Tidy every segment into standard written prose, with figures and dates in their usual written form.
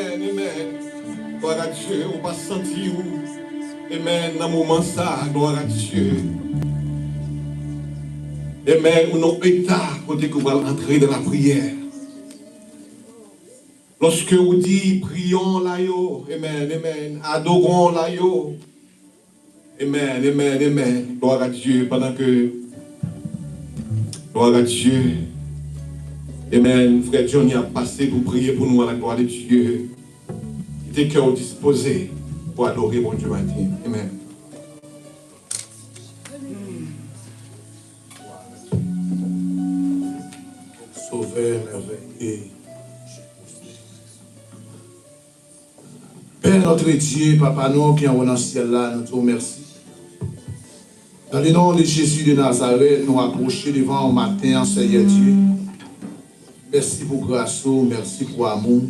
amen, amen. Gloire à Dieu, on va sentir où. Amen, dans le moment ça, gloire à Dieu. Amen, ou non état, côté qu'on va entrer dans la prière. Lorsque vous dites, prions là, yo, amen, amen, adorons là, yo. Amen, amen, amen. Gloire à Dieu, pendant que, gloire à Dieu. Amen, frère Johnny a passé pour prier pour nous à la gloire de Dieu. Tes cœurs disposés pour adorer mon Dieu matin. Amen. Sauveur merveilleux. Père notre Dieu, Papa nous qui est dans le ciel là, nous te remercions. Dans le nom de Jésus de Nazareth, nous approchons devant au matin, Seigneur Dieu. Merci pour grâce, merci pour amour.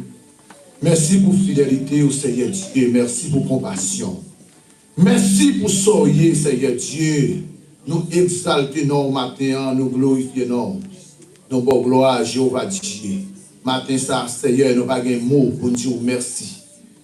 Merci pour fidélité au Seigneur Dieu. Merci pour compassion. Merci pour soyez, Seigneur Dieu. Nous exaltons au matin, nous glorifions. Nous bon gloire à Jéhovah Dieu. Matin ça, Seigneur, nous n'avons pas de mots pour dire merci.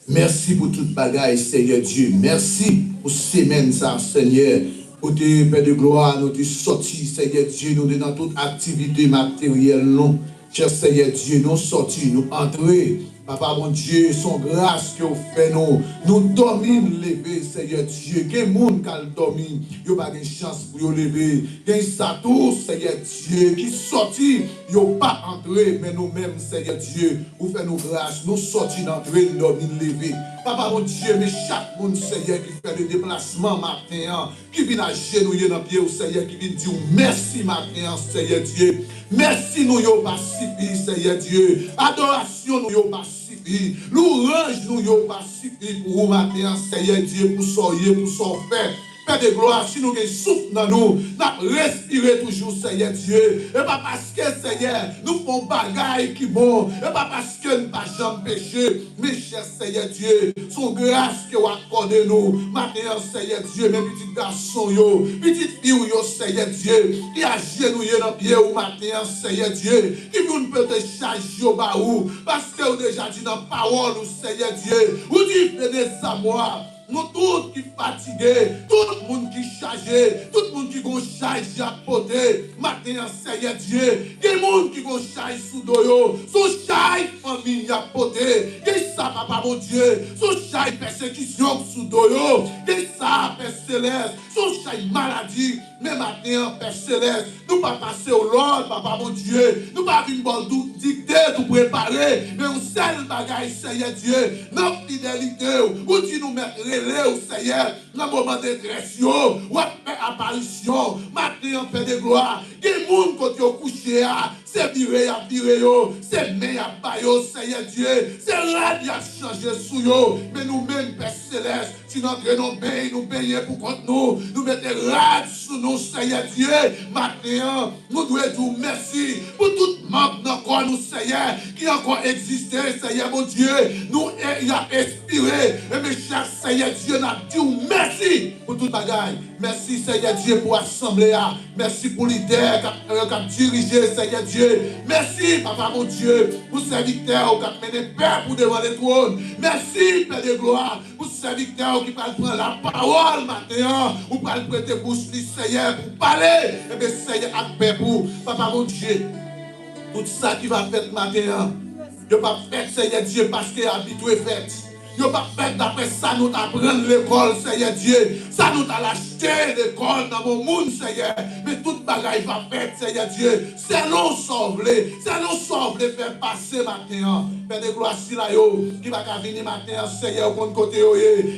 Merci pour toute bagaille, Seigneur Dieu. Merci pour semaine ça, Seigneur. Pour tes Père de gloire, nous te sortis, Seigneur Dieu, nous dans toute activité matérielle, non. Cher Seigneur Dieu, nous sortis, nous entrer. Papa, mon Dieu, son grâce que vous faites nous. Nous dormons lever, Seigneur Dieu. Quel monde qui a dormi, il n'y a pas de chance pour vous lever. Quel satou, Seigneur Dieu, qui sorti, il n'y a pas entré, mais nous-mêmes, Seigneur Dieu, vous faites nos grâces, nous sortis d'entrer, nous dormons lever. Papa, mon Dieu, mais chaque monde, Seigneur, qui fait le déplacement matin, qui vient à genouiller dans le pied au Seigneur, qui vient dire merci matin, Seigneur Dieu. Merci nous yo pas suffi, Seigneur Dieu. Adoration nous yo pas suffi. Louange nous yo pas suffi pour vous matin, Seigneur Dieu, pour soyez, pour son fait. Père de gloire, si nous avons souffle dans nous, nous respirons toujours, Seigneur Dieu. Et pas parce que, Seigneur, nous faisons bagaille qui bon. Et pas parce que nous ne pas jamais péché. Mais, cher Seigneur Dieu, son grâce que vous accordez nous. Maintenant, Seigneur Dieu, mes petits garçons, petites filles, Seigneur Dieu, qui a genouillé dans le pied au matin, Seigneur Dieu, qui vous peut te charger au bas où. Parce que vous déjà dit dans la parole, Seigneur Dieu, vous dites des amours. Nous tous qui fatigués, tout le monde qui chargé, tout le monde qui gon charge à côté. Matin, Seigneur Dieu, il y a des gens qui gon charge sous doyo, sous charge famille à côté. Il y a ça, papa mon Dieu, sous charge persécution sous doyo. Il y a ça, Père Céleste, sous charge maladie. Mais matin, Père Céleste, nous pas passer au Lord, papa mon Dieu. Nous pas venir tout dicter, tout préparer. Mais on seul bagaille, Seigneur Dieu, notre fidélité, où tu nous mettre au Seigneur, dans le moment de détresse, ou fait apparition, matin en paix de gloire, qui est monde quand tu es couché, c'est viré à viré, c'est main à baillot, Seigneur Dieu, c'est là qui a changé sous yo, mais nous-mêmes, Père Céleste, si nous nous payons pour contre nous mettons rad sous nous, Seigneur Dieu, matin, nous devons dire merci pour tout membre dans corps nous, Seigneur, qui encore existé, Seigneur mon Dieu, nous il a expiré, et mes chers Seigneur Dieu, n'a dit merci pour toute bagaille. Merci Seigneur Dieu pour l'assemblée. Merci pour l'idée qui a dirigé Seigneur Dieu. Merci Papa mon Dieu pour serviteur qui a mené Père pour devant les trônes. Merci Père de gloire pour serviteur qui va prendre la parole maintenant. Ou va prêter bouche Seigneur pour parler. Et bien Seigneur a paix pour Papa mon Dieu. Tout ça qui va faire matin. Je ne vais pas faire Seigneur Dieu parce qu'il est habitué fait. Yo pas fait d'après ça nous t'apprendre l'école, Seigneur Dieu. Ça nous t'a lâché l'école dans mon monde, Seigneur. Mais toute bagaille va faire, Seigneur Dieu. C'est nous sauver. C'est nous sauver faire passer matin. Père de gloire, si là, qui va venir matin, Seigneur, au côté,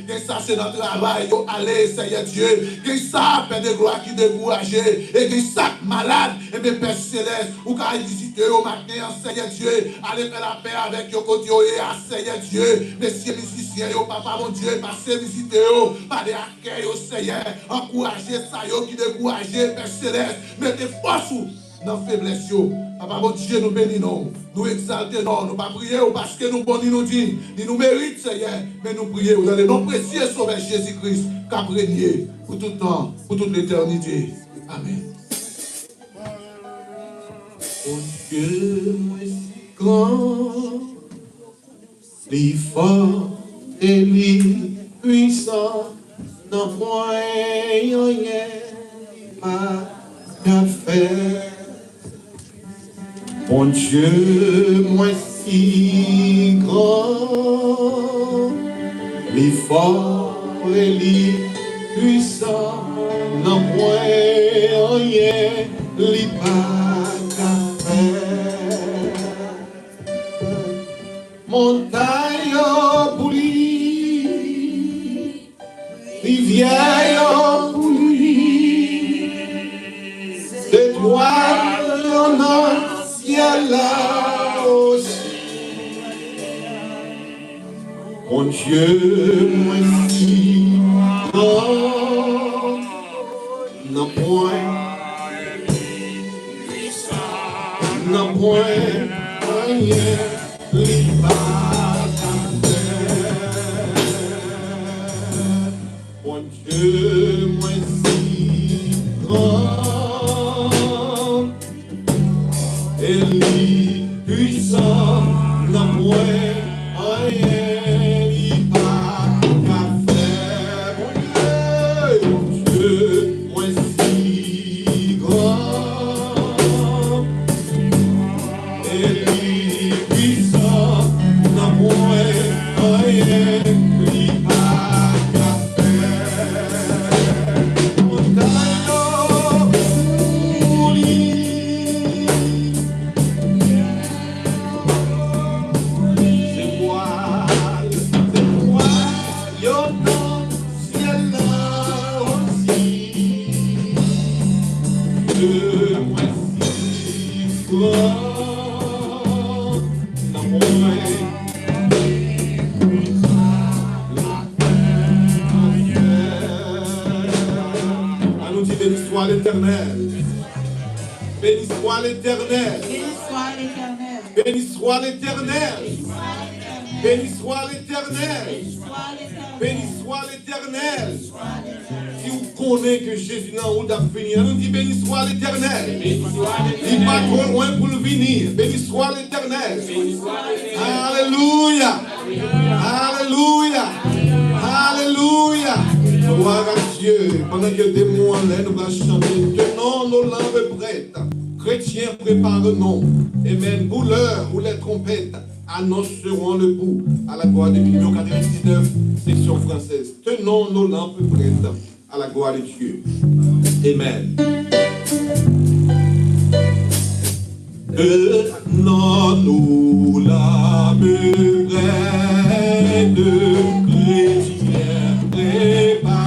que ça c'est notre travail, allez, Seigneur Dieu. Que ça, Père de gloire, qui découragé. Et que ça, malade, et bien, Père Céleste, ou qu'à visiter au matin, Seigneur Dieu. Allez faire la paix avec yo côté, Seigneur Dieu. Messieurs, musiciens, papa mon Dieu, passez visiter, pas de accueil au Seigneur, encouragez ça, qui découragez, Père Céleste, mettez force dans la faiblesse. Papa mon Dieu, nous bénissons, nous exaltons, nous ne pas prier parce que nous bons, nous disons, ni nous méritons, Seigneur, mais nous prions dans le nom précieux Sauveur Jésus-Christ, qui a régné pour tout le temps, pour toute l'éternité. Amen. Oh Dieu, moi si grand. li fort et li puissant, non point rien à faire. Mon Dieu, moi si grand, li fort et li puissant, non point rien li pas qu'à faire. Montagne pour lui, rivière pour lui, étoiles dans le ciel là aussi. Mon Dieu, moi si grand, non point rien, li pas qu'à faire. Mon Dieu, moi si grand, et li puissant, non point rien, li pas qu'à faire. Mon Dieu, moi si grand, et li puissant, non point rien, li pas qu'à faire. Montagne pour lui, c'est moi, yo non, ciel là aussi. De moi si grand, non on nous dit béni soit l'Éternel. Béni soit l'Éternel. Béni soit l'Éternel. Béni soit l'Éternel. Béni soit l'Éternel. Si vous connaissez que Jésus n'a pas fini, on nous dit béni soit l'Éternel. Il n'est pas trop loin pour le venir. Béni soit l'Éternel. Alléluia. Alléluia. Alléluia. Gloire à Dieu. Pendant que des mots en l'air, nous allons chanter. Tenons nos lampes prêtes. Chrétiens, préparons-nous. Amen. Pour l'heure où les trompettes annonceront le bout à la gloire de Numéro 99, section française. Tenons nos lampes prêtes à la gloire de Dieu. Amen. Tenons-nous lampes prêtes, chrétiens, préparons-nous.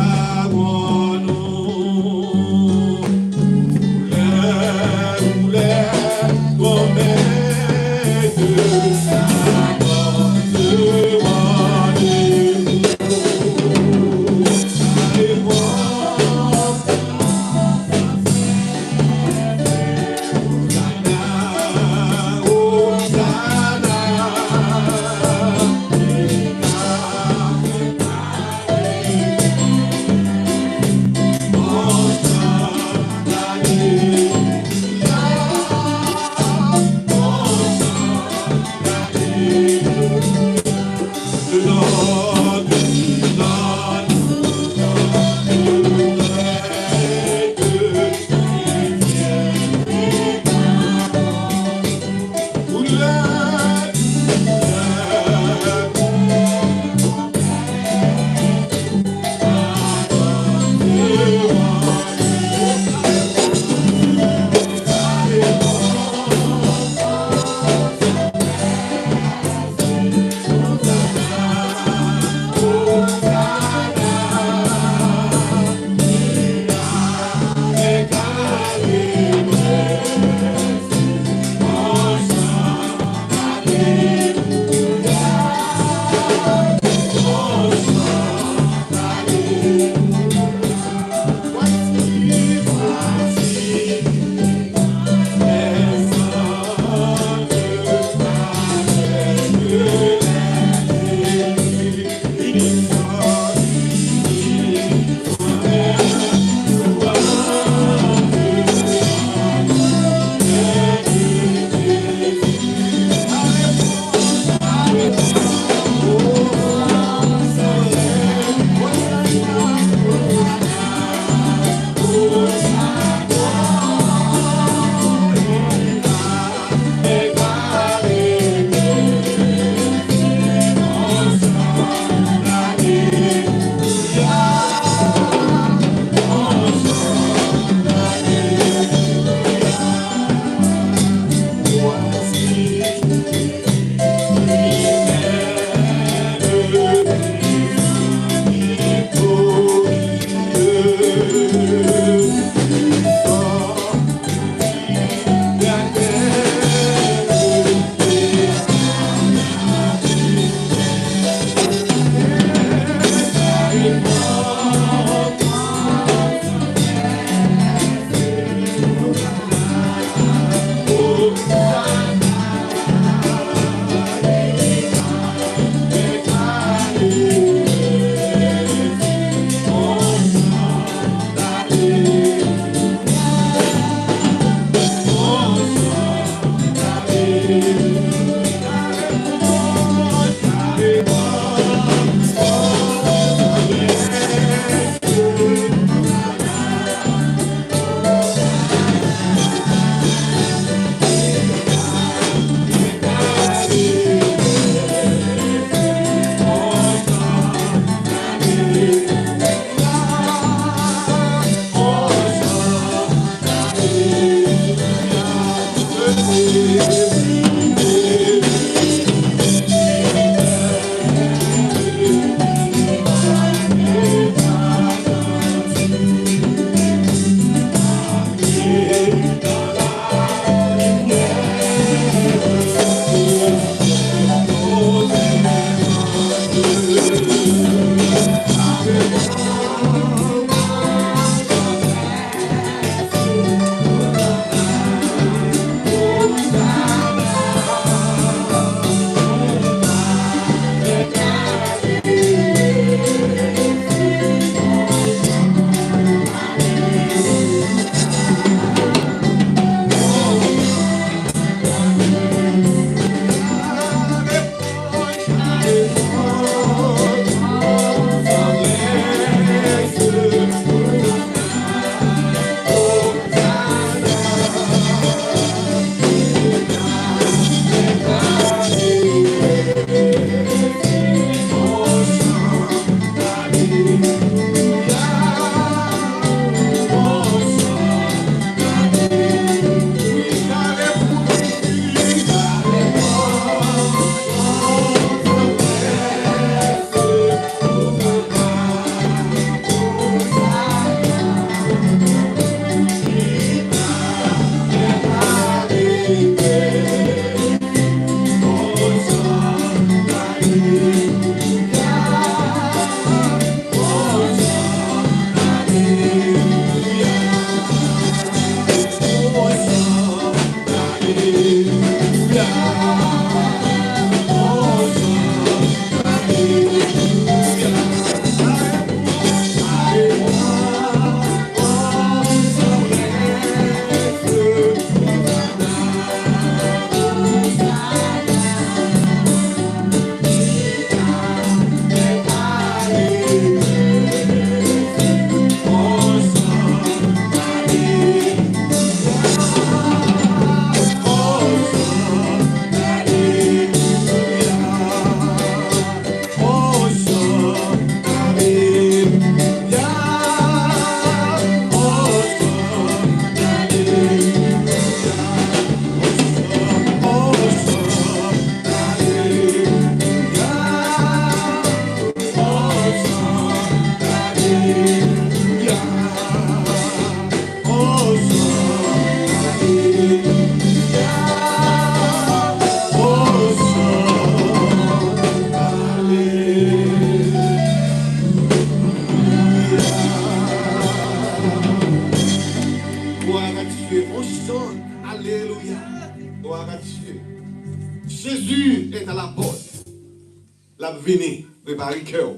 venir. Préparez le cœur.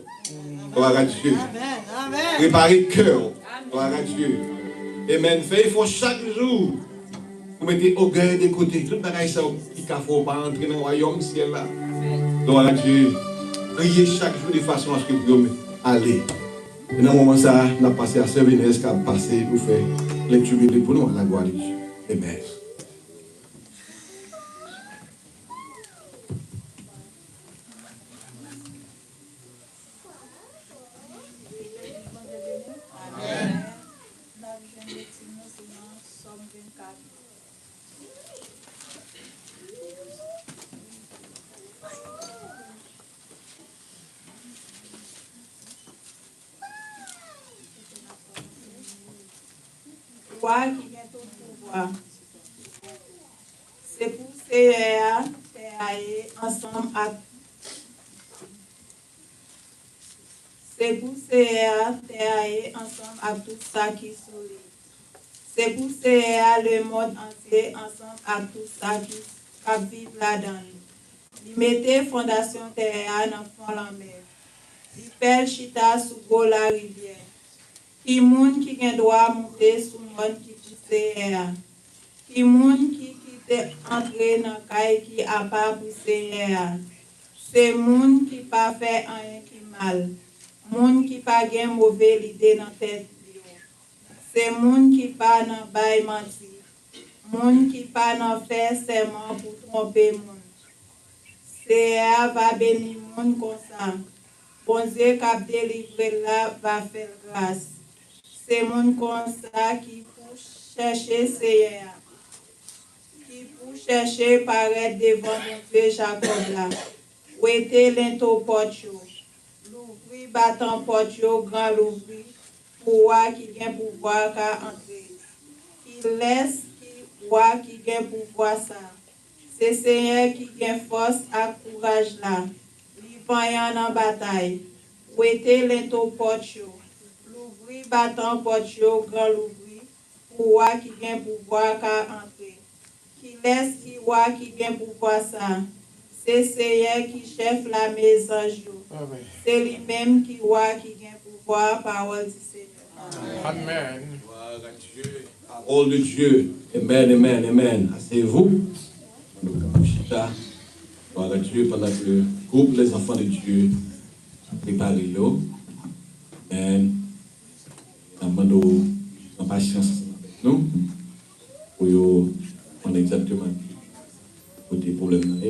Gloire à Dieu. Amen. Préparez le cœur. Gloire à Dieu. Amen. Faites effort chaque jour. Vous mettez orgueil de côté. Tout le monde ça qui ne faut pas entrer dans le royaume ciel là. Gloire à Dieu. Priez chaque jour de façon à ce que vous pouvez aller. Et dans le moment ça, on a passé à Servines, qui a passé pour faire lecture biblique pour nous, à la gloire de Dieu. Amen. Toi qui vient tout pouvoir. C'est pour Seigneur travailler ensemble à C'est pour Seigneur travailler ensemble à tout ça qui sourit. C'est pour Seigneur le monde entier ensemble à tout ça qui vit là-dedans. Il mettait fondation terre dans fond la mer. Il fait chita sous la rivière. Qui moun qui gen droit monter sous monde qui pousse qui moun qui quitte entrer dans caille qui a pas poussé c'est moun qui pas fait rien qui mal moun qui pas gen mauvaise idée dans tête c'est moun qui pas dans bail menti moun qui pas dans faire serment pour tromper moun c'est va bénir moun comme ça bon Dieu qui délivrer là va faire grâce. C'est mon comme ça qui pour chercher Seigneur, qui pour chercher paraître devant mon Dieu Jacob là. Où était l'ento portio, l'ouvrir battant portio grand l'ouvrir, pour voir qui vient pouvoir qu'à entrer. Qui laisse qui voit qui vient pouvoir ça. C'est Seigneur qui vient force à courage là. Lui vaillant en bataille. Où était l'ento portio. Battant portio grand l'ouvrir pour voir qui vient pouvoir qu'à entrer. Qui laisse qui voit qui vient pouvoir ça. C'est Seigneur qui chef la maison jour. C'est lui-même qui voit qui vient pouvoir parole du Seigneur. Amen. Gloire à Dieu. Parole de Dieu. Amen, amen, amen. Asseyez-vous. Gloire à Dieu pendant que le groupe les enfants de Dieu prépare l'eau. Amen. Nous avons patience avec nous pour qu'on exactement des problèmes.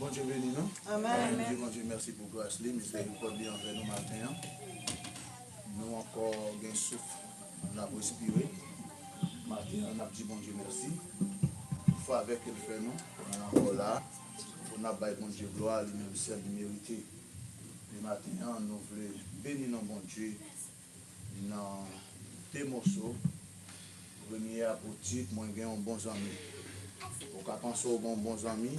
Bon Dieu béni, non? Amen. Bon Dieu, merci pour grâce, miséricorde bien envers nous matin. Nous encore gain souffle, on a respiré. Matin, on a dit bon Dieu merci. Une fois avec elle fait nous, on est encore là. On a baillé bon Dieu gloire, lui-même celle de mériter. Le matin, nous voulons bénir nos bon Dieu dans deux morceaux. Premier à pour titre, moi j'ai un bon ami. On peut penser aux bons amis.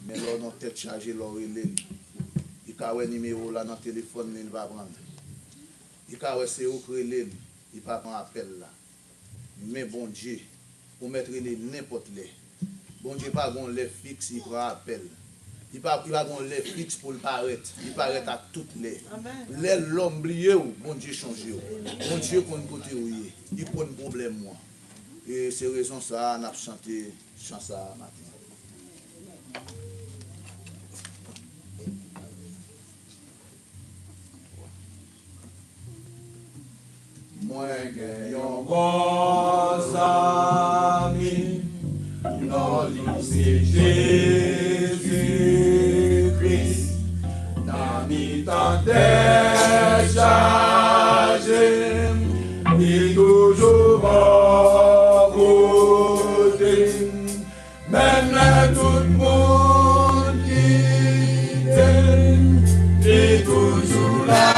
Mais là, notre tête chargée, là, il y a un numéro là dans le téléphone, il va prendre. Il y a un CO il ne va pas appel là. Mais bon Dieu, pour mettre n'importe les. Bon Dieu, pas un lèvre fixe, il prend appel. Il pas un lèvre fixe pour le paraître. Il paraît à toutes les. L'homme oublié, bon Dieu change. Bon Dieu, qu'on côté où il prend un problème. Moi. Et c'est raison ça, on a chanté chanson matin. moi gagnons bons amis, dans lycée Jésus-Christ, dans mi temps chargé, il toujours bon côté, même là tout le monde qui t'aime, est toujours là.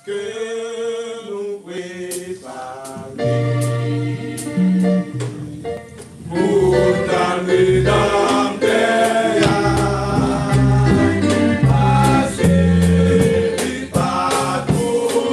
que nous préparer pour ta mesdames passer partout.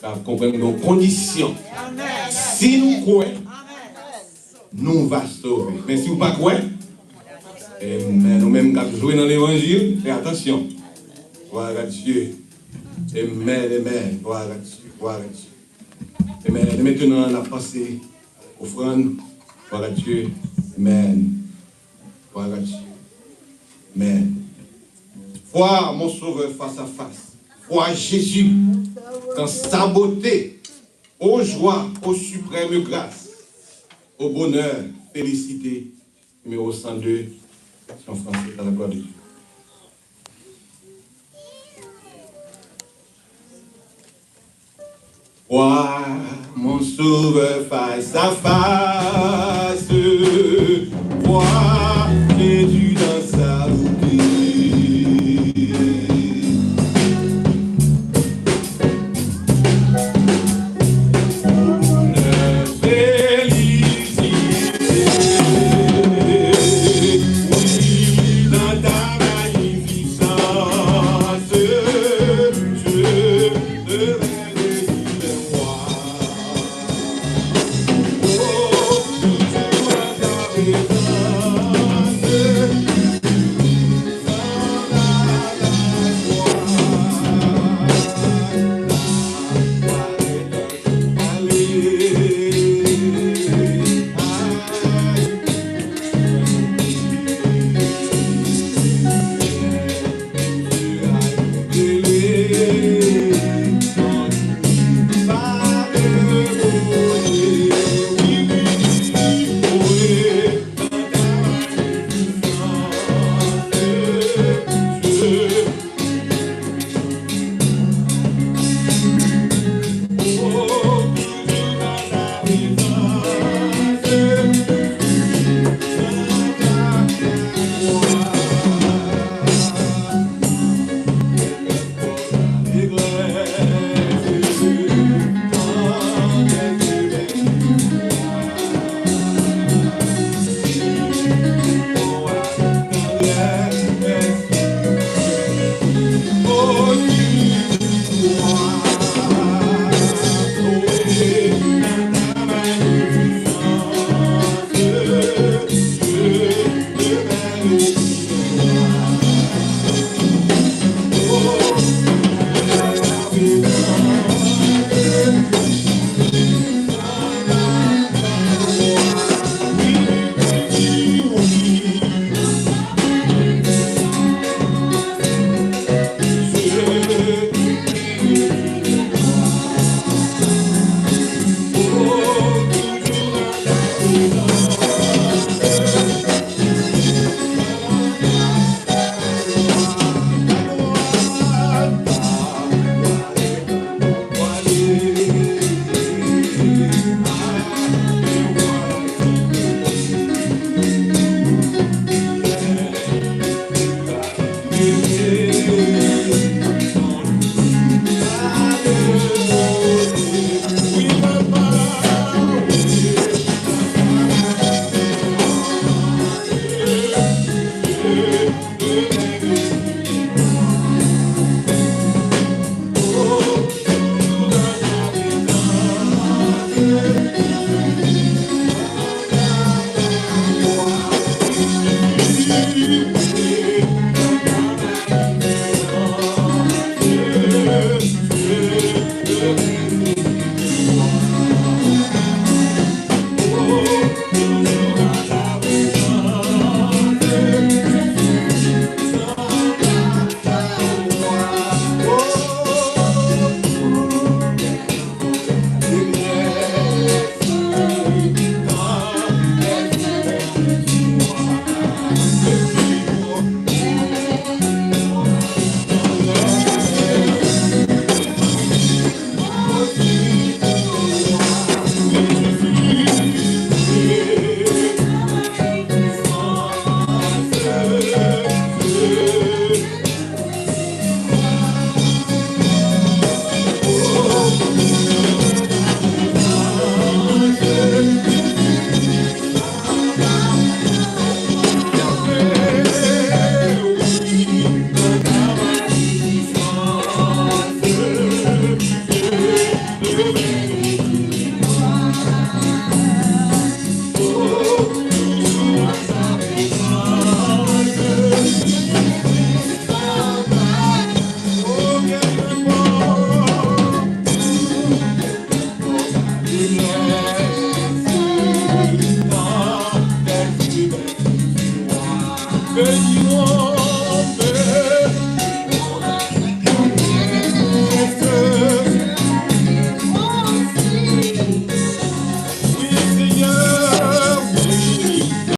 Car comprendre nos conditions. Si nous croyons, nous va sauver. Mais si vous ne croyez pas, nous-mêmes qui jouons dans l'évangile, faites attention. Gloire à Dieu. Amen, amen. Gloire à Dieu. Gloire à Dieu. Amen. Et maintenant, la pensée, offrande. Gloire à Dieu. Amen. Gloire à Dieu. Amen. Voir mon sauveur face à face. Voir Jésus dans sa beauté, aux joies, aux suprêmes grâces, au bonheur, félicité. Numéro 102, version française, dans la gloire de Dieu. Voir mon sauveur face à face, voir Jésus dans sa beauté.